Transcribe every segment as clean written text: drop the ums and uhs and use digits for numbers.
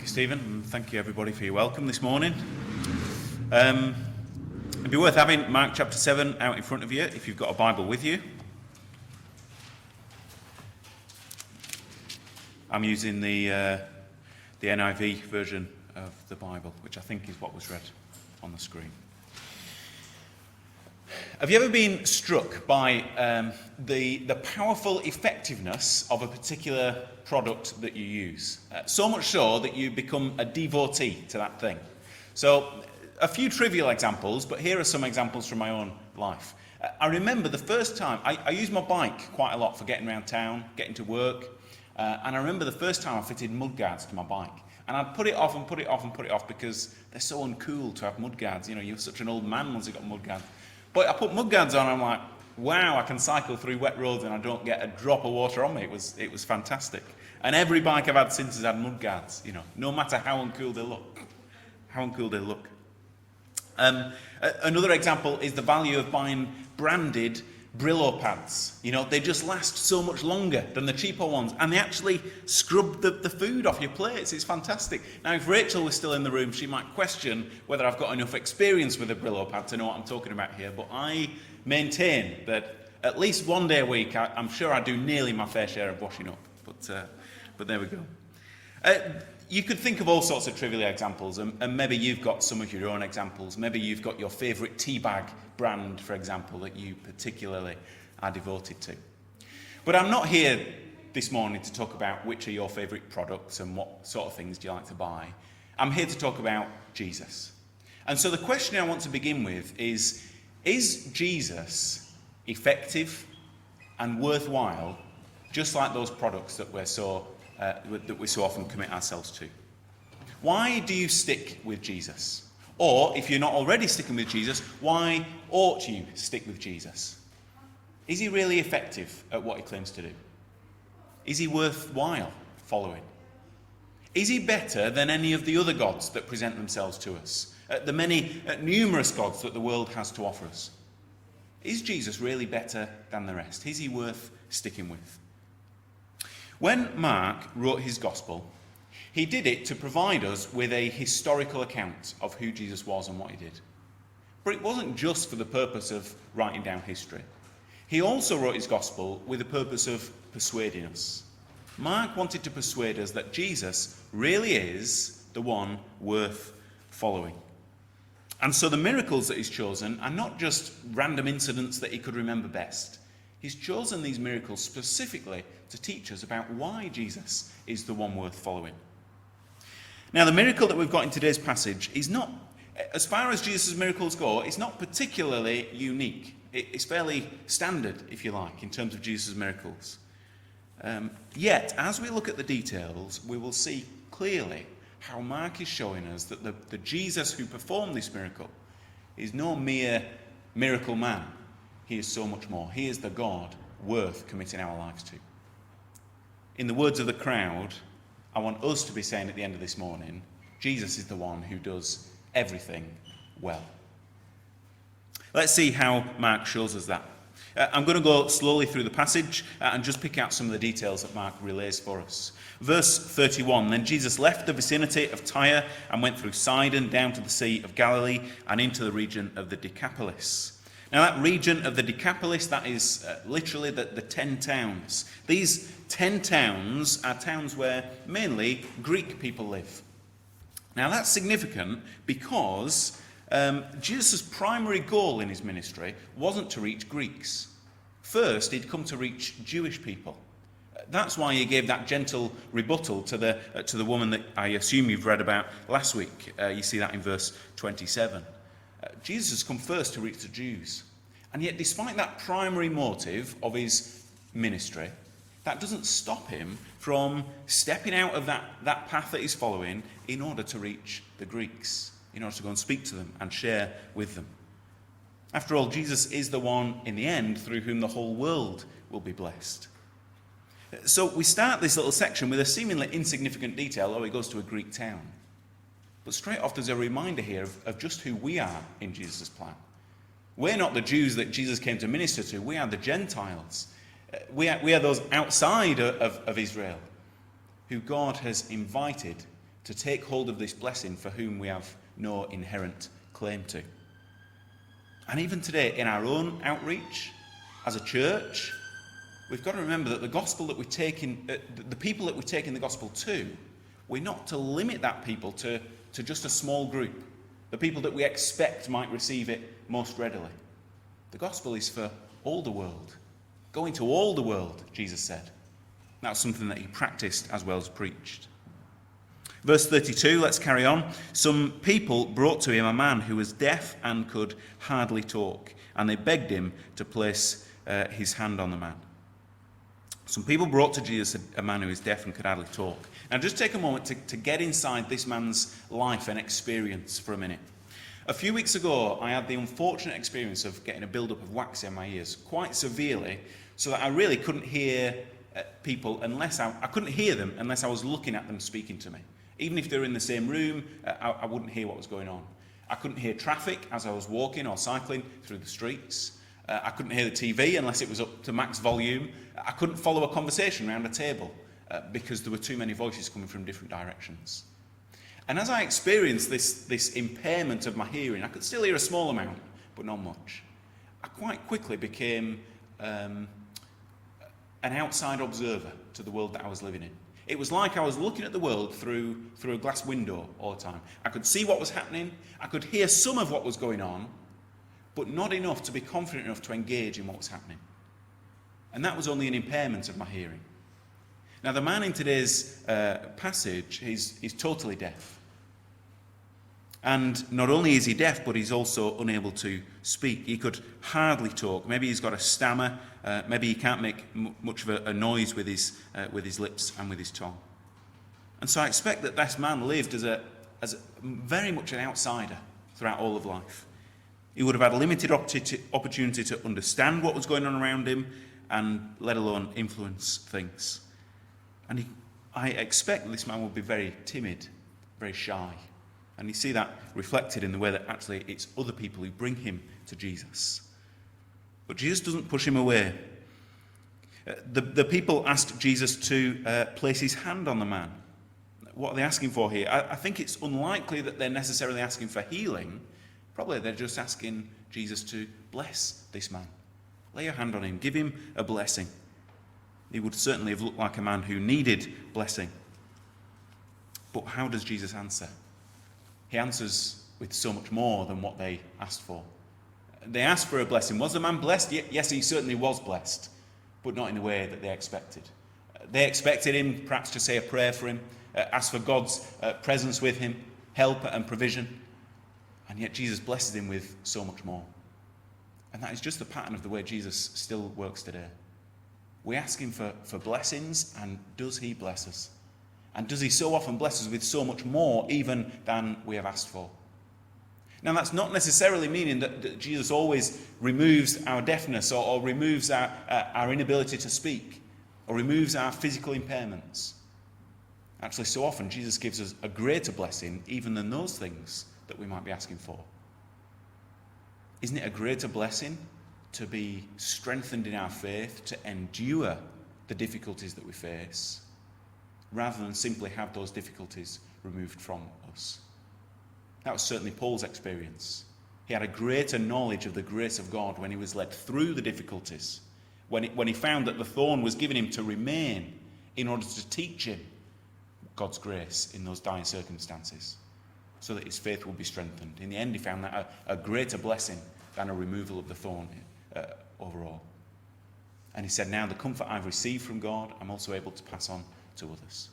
you, Stephen, and thank you, everybody, for your welcome this morning. It'd be worth having Mark chapter 7 out in front of you if you've got a Bible with you. I'm using the NIV version of the Bible, which I think is what was read on the screen. Have you ever been struck by the powerful effectiveness of a particular product that you use? So much so that you become a devotee to that thing. So, a few trivial examples, but here are some examples from my own life. I remember the first time, I use my bike quite a lot for getting around town, getting to work, and I remember the first time I fitted mudguards to my bike. And I'd put it off and put it off and put it off because they're so uncool to have mudguards. You know, you're such an old man once you've got mudguards. But I put mudguards on and I'm like, wow, I can cycle through wet roads and I don't get a drop of water on me. It was fantastic. And every bike I've had since has had mudguards, you know, no matter how uncool they look. How uncool they look. Another example is the value of buying branded Brillo pads. You know, they just last so much longer than the cheaper ones, and they actually scrub the food off your plates. It's fantastic. Now, if Rachel was still in the room, she might question whether I've got enough experience with a Brillo pad to know what I'm talking about here, but I maintain that at least one day a week, I'm sure I do nearly my fair share of washing up, but there we go. You could think of all sorts of trivial examples, and maybe you've got some of your own examples. Maybe you've got your favourite tea bag brand, for example, that you particularly are devoted to. But I'm not here this morning to talk about which are your favourite products and what sort of things do you like to buy. I'm here to talk about Jesus. And so the question I want to begin with is Jesus effective and worthwhile, just like those products that we so often commit ourselves to? Why do you stick with Jesus? Or, if you're not already sticking with Jesus, why ought you stick with Jesus? Is he really effective at what he claims to do? Is he worthwhile following? Is he better than any of the other gods that present themselves to us? The many numerous gods that the world has to offer us? Is Jesus really better than the rest? Is he worth sticking with? When Mark wrote his gospel, he did it to provide us with a historical account of who Jesus was and what he did. But it wasn't just for the purpose of writing down history. He also wrote his gospel with the purpose of persuading us. Mark wanted to persuade us that Jesus really is the one worth following. And so the miracles that he's chosen are not just random incidents that he could remember best. He's chosen these miracles specifically to teach us about why Jesus is the one worth following. Now, the miracle that we've got in today's passage is not, as far as Jesus' miracles go, it's not particularly unique. It's fairly standard, if you like, in terms of Jesus' miracles. Yet, as we look at the details, we will see clearly how Mark is showing us that the Jesus who performed this miracle is no mere miracle man. He is so much more. He is the God worth committing our lives to. In the words of the crowd, I want us to be saying at the end of this morning, Jesus is the one who does everything well. Let's see how Mark shows us that. I'm going to go slowly through the passage and just pick out some of the details that Mark relays for us. Verse 31, then Jesus left the vicinity of Tyre and went through Sidon down to the Sea of Galilee and into the region of the Decapolis. Now, that region of the Decapolis, that is literally the 10 towns. These 10 towns are towns where mainly Greek people live. Now, that's significant because Jesus' primary goal in his ministry wasn't to reach Greeks. First, he'd come to reach Jewish people. That's why he gave that gentle rebuttal to the woman that I assume you've read about last week. You see that in verse 27. Jesus has come first to reach the Jews. And yet, despite that primary motive of his ministry, that doesn't stop him from stepping out of that path that he's following in order to reach the Greeks, in order to go and speak to them and share with them. After all, Jesus is the one, in the end, through whom the whole world will be blessed. So we start this little section with a seemingly insignificant detail, he goes to a Greek town. But straight off, there's a reminder here of just who we are in Jesus' plan. We're not the Jews that Jesus came to minister to. We are the Gentiles. We are those outside of Israel who God has invited to take hold of this blessing for whom we have no inherent claim to. And even today, in our own outreach, as a church, we've got to remember that the gospel that we're taking, the people that we're taking the gospel to, we're not to limit that people to just a small group, the people that we expect might receive it most readily. The gospel is for all the world. Go into all the world, Jesus said. That's something that he practiced as well as preached. Verse 32, let's carry on. Some people brought to him a man who was deaf and could hardly talk, and they begged him to place his hand on the man. Some people brought to Jesus a man who is deaf and could hardly talk. Now just take a moment to get inside this man's life and experience for a minute. A few weeks ago, I had the unfortunate experience of getting a build-up of wax in my ears, quite severely, so that I really couldn't hear people unless I couldn't hear them unless I was looking at them speaking to me. Even if they were in the same room, I wouldn't hear what was going on. I couldn't hear traffic as I was walking or cycling through the streets. I couldn't hear the TV unless it was up to max volume. I couldn't follow a conversation around a table because there were too many voices coming from different directions. And as I experienced this impairment of my hearing, I could still hear a small amount, but not much. I quite quickly became an outside observer to the world that I was living in. It was like I was looking at the world through a glass window all the time. I could see what was happening, I could hear some of what was going on, but not enough to be confident enough to engage in what was happening. And that was only an impairment of my hearing. Now, the man in today's passage, he's totally deaf. And not only is he deaf, but he's also unable to speak. He could hardly talk. Maybe he's got a stammer. Maybe he can't make much of a noise with his lips and with his tongue. And so I expect that this man lived as very much an outsider throughout all of life. He would have had a limited opportunity to understand what was going on around him, and let alone influence things. And I expect that this man would be very timid, very shy. And you see that reflected in the way that actually it's other people who bring him to Jesus. But Jesus doesn't push him away. The people asked Jesus to place his hand on the man. What are they asking for here? I think it's unlikely that they're necessarily asking for healing. Probably they're just asking Jesus to bless this man. Lay your hand on him. Give him a blessing. He would certainly have looked like a man who needed blessing. But how does Jesus answer? He answers with so much more than what they asked for. They asked for a blessing. Was the man blessed? Yes, he certainly was blessed, but not in the way that they expected. They expected him perhaps to say a prayer for him, ask for God's presence with him, help and provision. And yet Jesus blesses him with so much more. And that is just the pattern of the way Jesus still works today. We ask him for blessings, and does he bless us? And does he so often bless us with so much more even than we have asked for? Now, that's not necessarily meaning that Jesus always removes our deafness or removes our inability to speak or removes our physical impairments. Actually, so often Jesus gives us a greater blessing even than those things that we might be asking for. Isn't it a greater blessing to be strengthened in our faith, to endure the difficulties that we face, rather than simply have those difficulties removed from us? That was certainly Paul's experience. He had a greater knowledge of the grace of God when he was led through the difficulties, when he found that the thorn was given him to remain in order to teach him God's grace in those dire circumstances, so that his faith would be strengthened. In the end, he found that a greater blessing than a removal of the thorn overall. And he said, now the comfort I've received from God, I'm also able to pass on to others.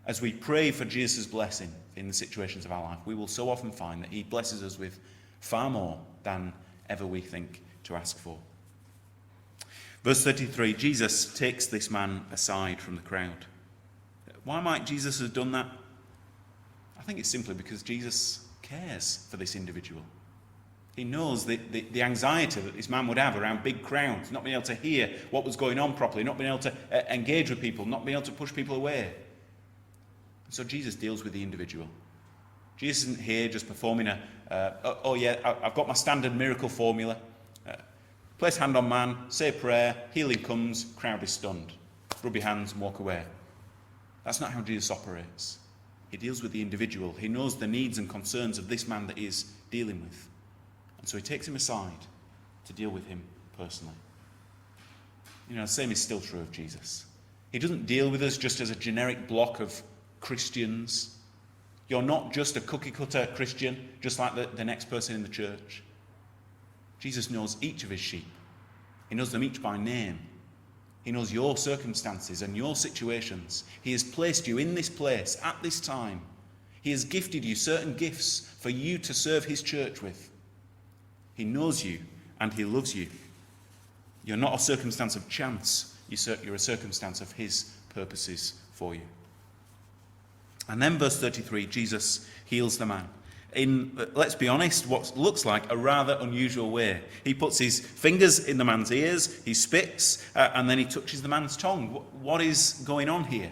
As we pray for Jesus' blessing in the situations of our life, we will so often find that he blesses us with far more than ever we think to ask for. Verse 33, Jesus takes this man aside from the crowd. Why might Jesus have done that? I think it's simply because Jesus cares for this individual. He knows the anxiety that this man would have around big crowds, not being able to hear what was going on properly, not being able to engage with people, not being able to push people away. And so Jesus deals with the individual. Jesus isn't here just performing I've got my standard miracle formula. Place hand on man, say a prayer, healing comes, crowd is stunned. Rub your hands and walk away. That's not how Jesus operates. He deals with the individual. He knows the needs and concerns of this man that he is dealing with. And so he takes him aside to deal with him personally. The same is still true of Jesus. He doesn't deal with us just as a generic block of Christians. You're not just a cookie-cutter Christian, just like the next person in the church. Jesus knows each of his sheep. He knows them each by name. He knows your circumstances and your situations. He has placed you in this place at this time. He has gifted you certain gifts for you to serve his church with. He knows you and he loves you. You're not a circumstance of chance. You're a circumstance of his purposes for you. And then verse 33, Jesus heals the man in, let's be honest, what looks like a rather unusual way. He puts his fingers in the man's ears, he spits, and then he touches the man's tongue. What is going on here?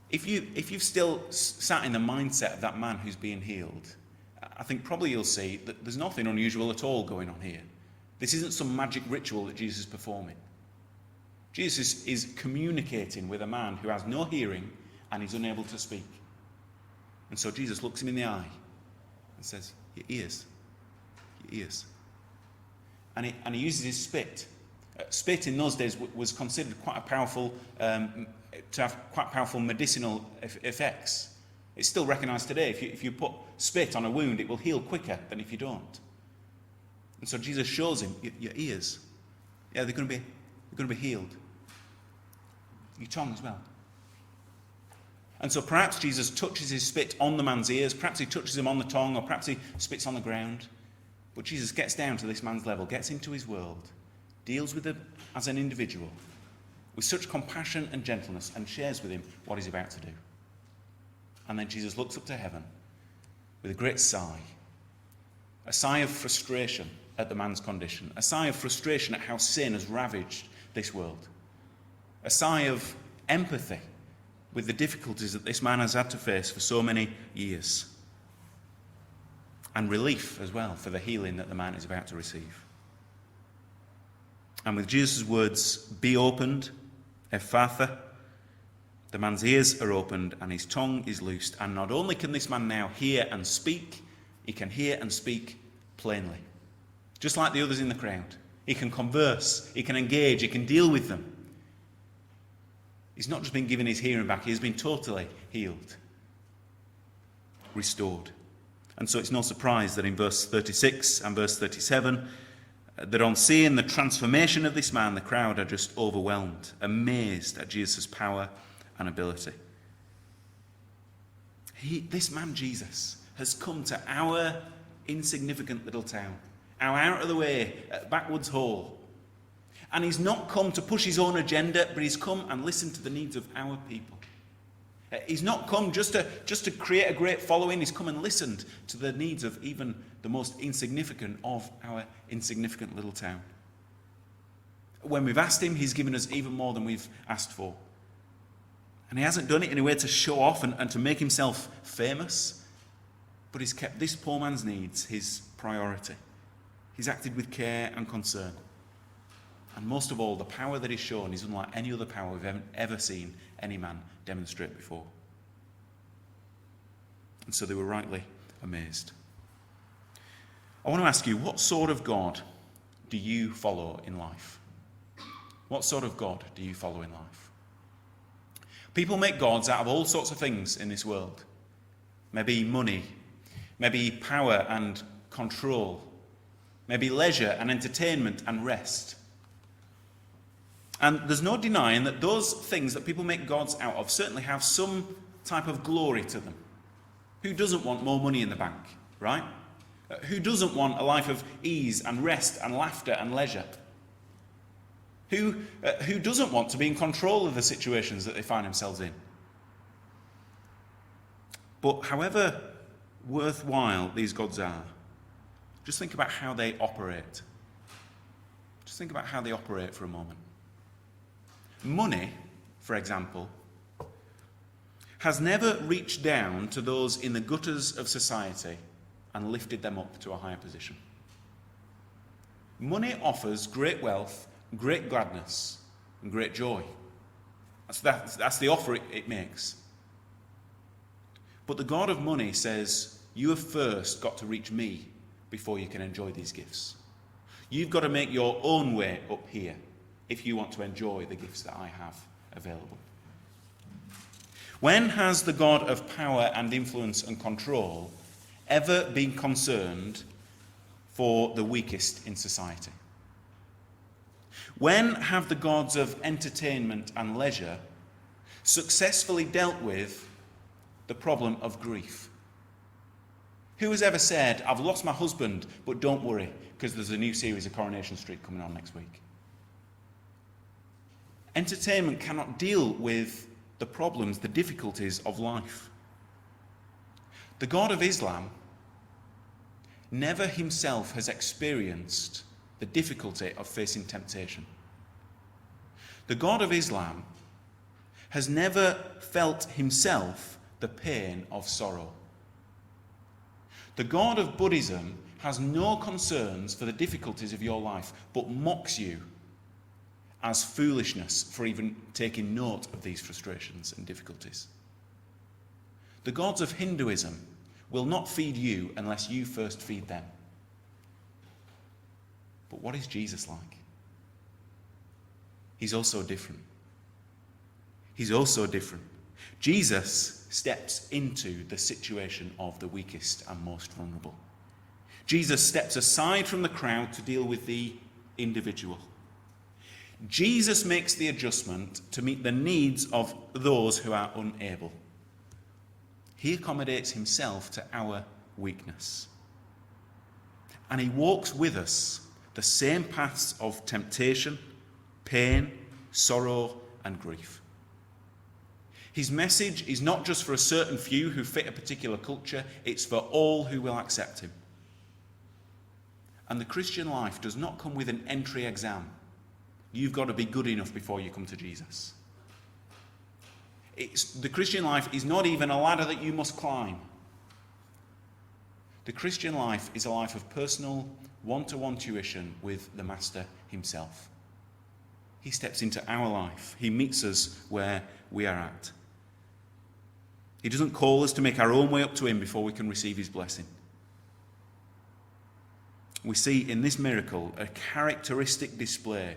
If you've still sat in the mindset of that man who's being healed, I think probably you'll see that there's nothing unusual at all going on here. This isn't some magic ritual that Jesus is performing. Jesus is communicating with a man who has no hearing and is unable to speak. And so Jesus looks him in the eye and says, your ears. And he uses his spit. Spit in those days was considered quite a powerful, to have quite powerful medicinal effects. It's still recognised today. If you put spit on a wound, it will heal quicker than if you don't. And so Jesus shows him, your ears, they're going to be healed. Your tongue as well. And so perhaps Jesus touches his spit on the man's ears, perhaps he touches him on the tongue, or perhaps he spits on the ground. But Jesus gets down to this man's level, gets into his world, deals with him as an individual, with such compassion and gentleness, and shares with him what he's about to do. And then Jesus looks up to heaven with a great sigh, a sigh of frustration at the man's condition, a sigh of frustration at how sin has ravaged this world, a sigh of empathy with the difficulties that this man has had to face for so many years, and relief as well for the healing that the man is about to receive. And with Jesus' words, be opened, Ephphatha, the man's ears are opened and his tongue is loosed. And not only can this man now hear and speak, he can hear and speak plainly. Just like the others in the crowd. He can converse, he can engage, he can deal with them. He's not just been given his hearing back, he has been totally healed, restored. And so it's no surprise that in verse 36 and verse 37, that on seeing the transformation of this man, the crowd are just overwhelmed, amazed at Jesus' power and ability. This man Jesus has come to our insignificant little town, our out-of-the-way, backwoods hole. And he's not come to push his own agenda, but he's come and listened to the needs of our people. He's not come just to create a great following. He's come and listened to the needs of even the most insignificant of our insignificant little town. When we've asked him, he's given us even more than we've asked for. And he hasn't done it in a way to show off and to make himself famous, but he's kept this poor man's needs his priority. He's acted with care and concern. And most of all, the power that he's shown is unlike any other power we've ever seen any man demonstrate before. And so they were rightly amazed. I want to ask you, what sort of God do you follow in life? What sort of God do you follow in life? People make gods out of all sorts of things in this world. Maybe money, maybe power and control, maybe leisure and entertainment and rest. And there's no denying that those things that people make gods out of certainly have some type of glory to them. Who doesn't want more money in the bank, right? Who doesn't want a life of ease and rest and laughter and leisure? Who doesn't want to be in control of the situations that they find themselves in? But however worthwhile these gods are, just think about how they operate. Just think about how they operate for a moment. Money, for example, has never reached down to those in the gutters of society and lifted them up to a higher position. Money offers great wealth, great gladness, and great joy. That's the offer it makes. But the God of money says, you have first got to reach me before you can enjoy these gifts. You've got to make your own way up here if you want to enjoy the gifts that I have available. When has the God of power and influence and control ever been concerned for the weakest in society? When have the gods of entertainment and leisure successfully dealt with the problem of grief? Who has ever said, I've lost my husband, but don't worry, because there's a new series of Coronation Street coming on next week? Entertainment cannot deal with the problems, the difficulties of life. The God of Islam never himself has experienced the difficulty of facing temptation. The God of Islam has never felt himself the pain of sorrow. The God of Buddhism has no concerns for the difficulties of your life, but mocks you as foolishness for even taking note of these frustrations and difficulties. The gods of Hinduism will not feed you unless you first feed them. But what is Jesus like? He's also different. He's also different. Jesus steps into the situation of the weakest and most vulnerable. Jesus steps aside from the crowd to deal with the individual. Jesus makes the adjustment to meet the needs of those who are unable. He accommodates himself to our weakness. And he walks with us the same paths of temptation, pain, sorrow, and grief. His message is not just for a certain few who fit a particular culture, it's for all who will accept him. And the Christian life does not come with an entry exam. You've got to be good enough before you come to Jesus. The Christian life is not even a ladder that you must climb. The Christian life is a life of personal, one-to-one tuition with the Master himself. He steps into our life. He meets us where we are at. He doesn't call us to make our own way up to him before we can receive his blessing. We see in this miracle a characteristic display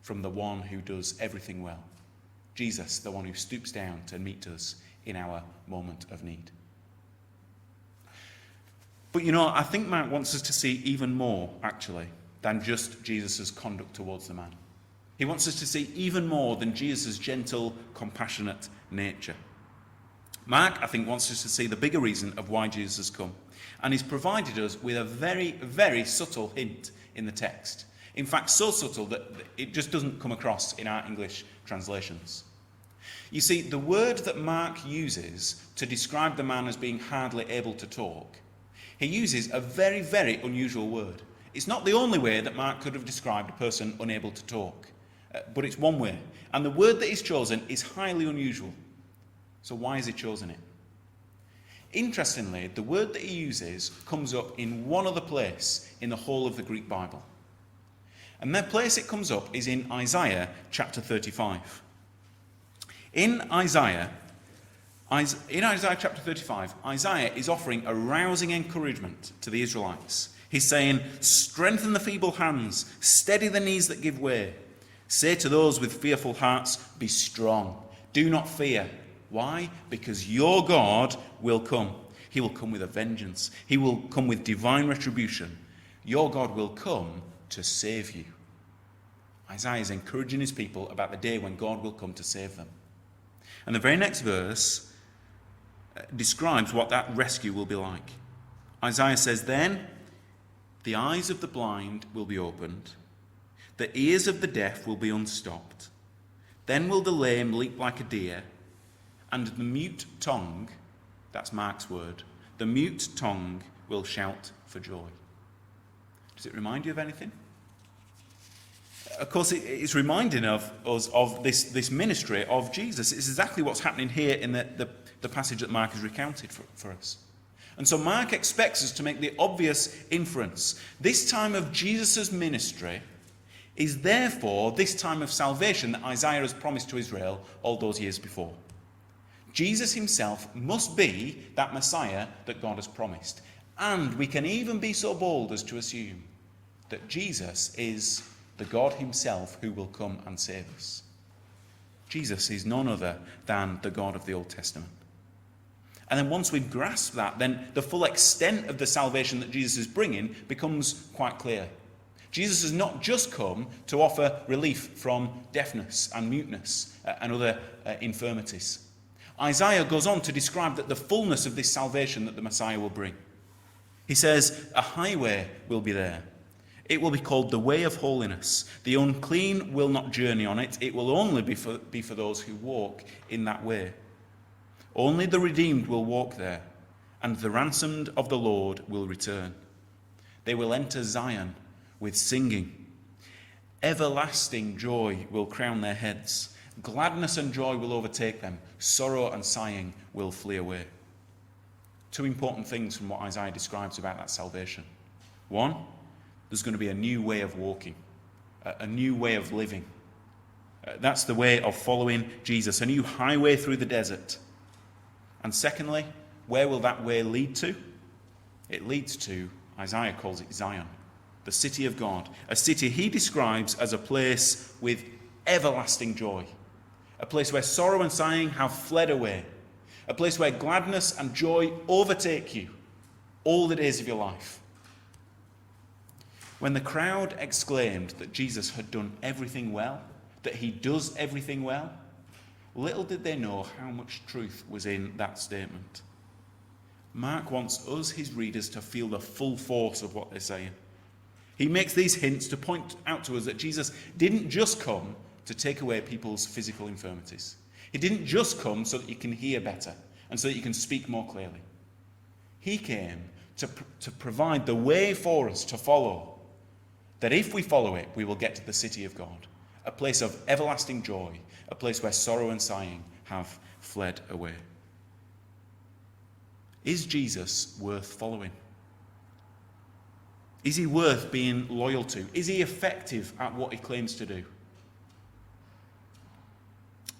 from the one who does everything well. Jesus, the one who stoops down to meet us in our moment of need. But I think Mark wants us to see even more, actually, than just Jesus' conduct towards the man. He wants us to see even more than Jesus' gentle, compassionate nature. Mark, I think, wants us to see the bigger reason of why Jesus has come. And he's provided us with a very, very subtle hint in the text. In fact, so subtle that it just doesn't come across in our English translations. You see, the word that Mark uses to describe the man as being hardly able to talk, he uses a very, very unusual word. It's not the only way that Mark could have described a person unable to talk, but it's one way. And the word that he's chosen is highly unusual. So why has he chosen it? Interestingly, the word that he uses comes up in one other place in the whole of the Greek Bible. And the place it comes up is in Isaiah chapter 35. In Isaiah chapter 35, Isaiah is offering a rousing encouragement to the Israelites. He's saying, strengthen the feeble hands, steady the knees that give way. Say to those with fearful hearts, be strong, do not fear. Why? Because your God will come. He will come with a vengeance. He will come with divine retribution. Your God will come to save you. Isaiah is encouraging his people about the day when God will come to save them. And the very next verse describes what that rescue will be like. Isaiah says, then the eyes of the blind will be opened, the ears of the deaf will be unstopped. Then will the lame leap like a deer, and the mute tongue, that's Mark's word, the mute tongue will shout for joy. Does it remind you of anything? Of course, it's reminding of us of this ministry of Jesus. It's exactly what's happening here in the passage that Mark has recounted for us. And so Mark expects us to make the obvious inference. This time of Jesus' ministry is therefore this time of salvation that Isaiah has promised to Israel all those years before. Jesus himself must be that Messiah that God has promised. And we can even be so bold as to assume that Jesus is the God himself who will come and save us. Jesus is none other than the God of the Old Testament. And then once we've grasped that, then the full extent of the salvation that Jesus is bringing becomes quite clear. Jesus has not just come to offer relief from deafness and muteness and other infirmities. Isaiah goes on to describe that the fullness of this salvation that the Messiah will bring. He says, a highway will be there. It will be called the way of holiness. The unclean will not journey on it. It will only be for those who walk in that way. Only the redeemed will walk there, and the ransomed of the Lord will return. They will enter Zion with singing. Everlasting joy will crown their heads. Gladness and joy will overtake them. Sorrow and sighing will flee away. Two important things from what Isaiah describes about that salvation. One, there's going to be a new way of walking, a new way of living. That's the way of following Jesus, a new highway through the desert. And secondly, where will that way lead to? It leads to, Isaiah calls it Zion, the city of God, a city he describes as a place with everlasting joy, a place where sorrow and sighing have fled away, a place where gladness and joy overtake you all the days of your life. When the crowd exclaimed that Jesus had done everything well, that he does everything well, little did they know how much truth was in that statement. Mark wants us, his readers, to feel the full force of what they're saying. He makes these hints to point out to us that Jesus didn't just come to take away people's physical infirmities. He didn't just come so that you can hear better and so that you can speak more clearly. He came to provide the way for us to follow, that if we follow it, we will get to the city of God, a place of everlasting joy, a place where sorrow and sighing have fled away. Is Jesus worth following? Is he worth being loyal to? Is he effective at what he claims to do?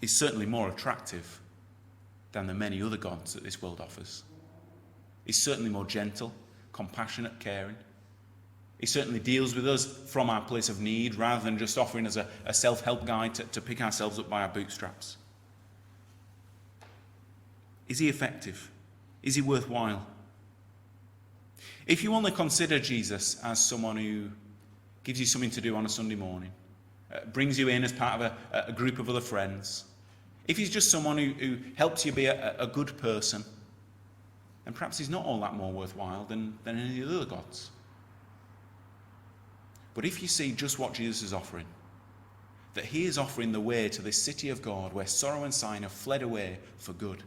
He's certainly more attractive than the many other gods that this world offers. He's certainly more gentle, compassionate, caring. He certainly deals with us from our place of need rather than just offering us a self-help guide to pick ourselves up by our bootstraps. Is he effective? Is he worthwhile? If you only consider Jesus as someone who gives you something to do on a Sunday morning, brings you in as part of a group of other friends, if he's just someone who helps you be a good person, then perhaps he's not all that more worthwhile than any of the other gods. But if you see just what Jesus is offering, that he is offering the way to this city of God where sorrow and sighing have fled away for good,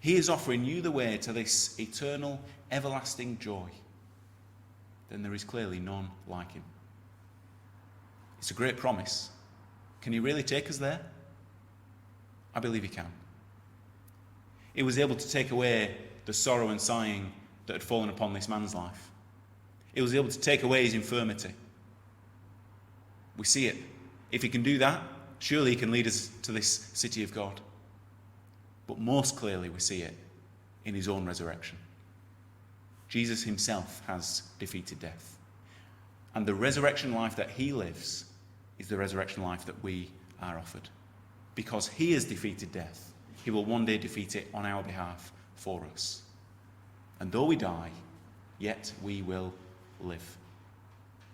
he is offering you the way to this eternal, everlasting joy, then there is clearly none like him. It's a great promise. Can he really take us there? I believe he can. He was able to take away the sorrow and sighing that had fallen upon this man's life. He was able to take away his infirmity. We see it. If he can do that, surely he can lead us to this city of God. But most clearly we see it in his own resurrection. Jesus himself has defeated death. And the resurrection life that he lives is the resurrection life that we are offered. Because he has defeated death, he will one day defeat it on our behalf for us. And though we die, yet we will live.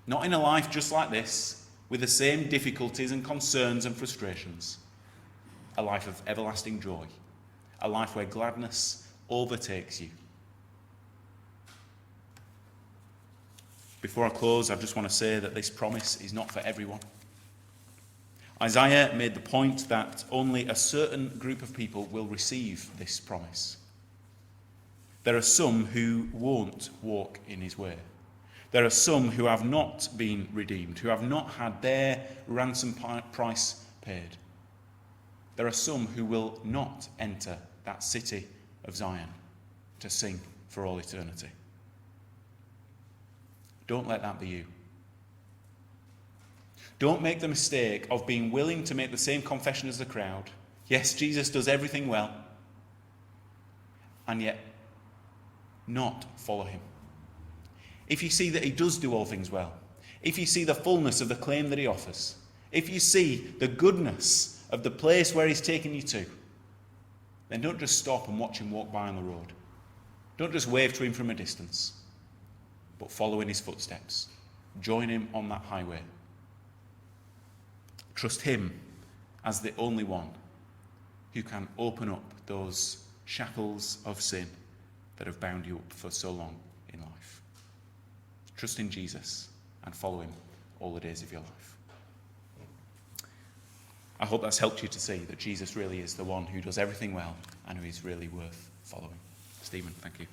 Not in a life just like this, with the same difficulties and concerns and frustrations. A life of everlasting joy. A life where gladness overtakes you. Before I close, I just want to say that this promise is not for everyone. Isaiah made the point that only a certain group of people will receive this promise. There are some who won't walk in his way. There are some who have not been redeemed, who have not had their ransom price paid. There are some who will not enter that city of Zion to sing for all eternity. Don't let that be you. Don't make the mistake of being willing to make the same confession as the crowd. Yes, Jesus does everything well. and yet not follow him. If you see that he does do all things well, if you see the fullness of the claim that he offers, if you see the goodness of the place where he's taken you to, then don't just stop and watch him walk by on the road. Don't just wave to him from a distance, but follow in his footsteps. Join him on that highway. Trust him as the only one who can open up those shackles of sin that have bound you up for so long in life. Trust in Jesus and follow him all the days of your life. I hope that's helped you to see that Jesus really is the one who does everything well and who is really worth following. Stephen, thank you.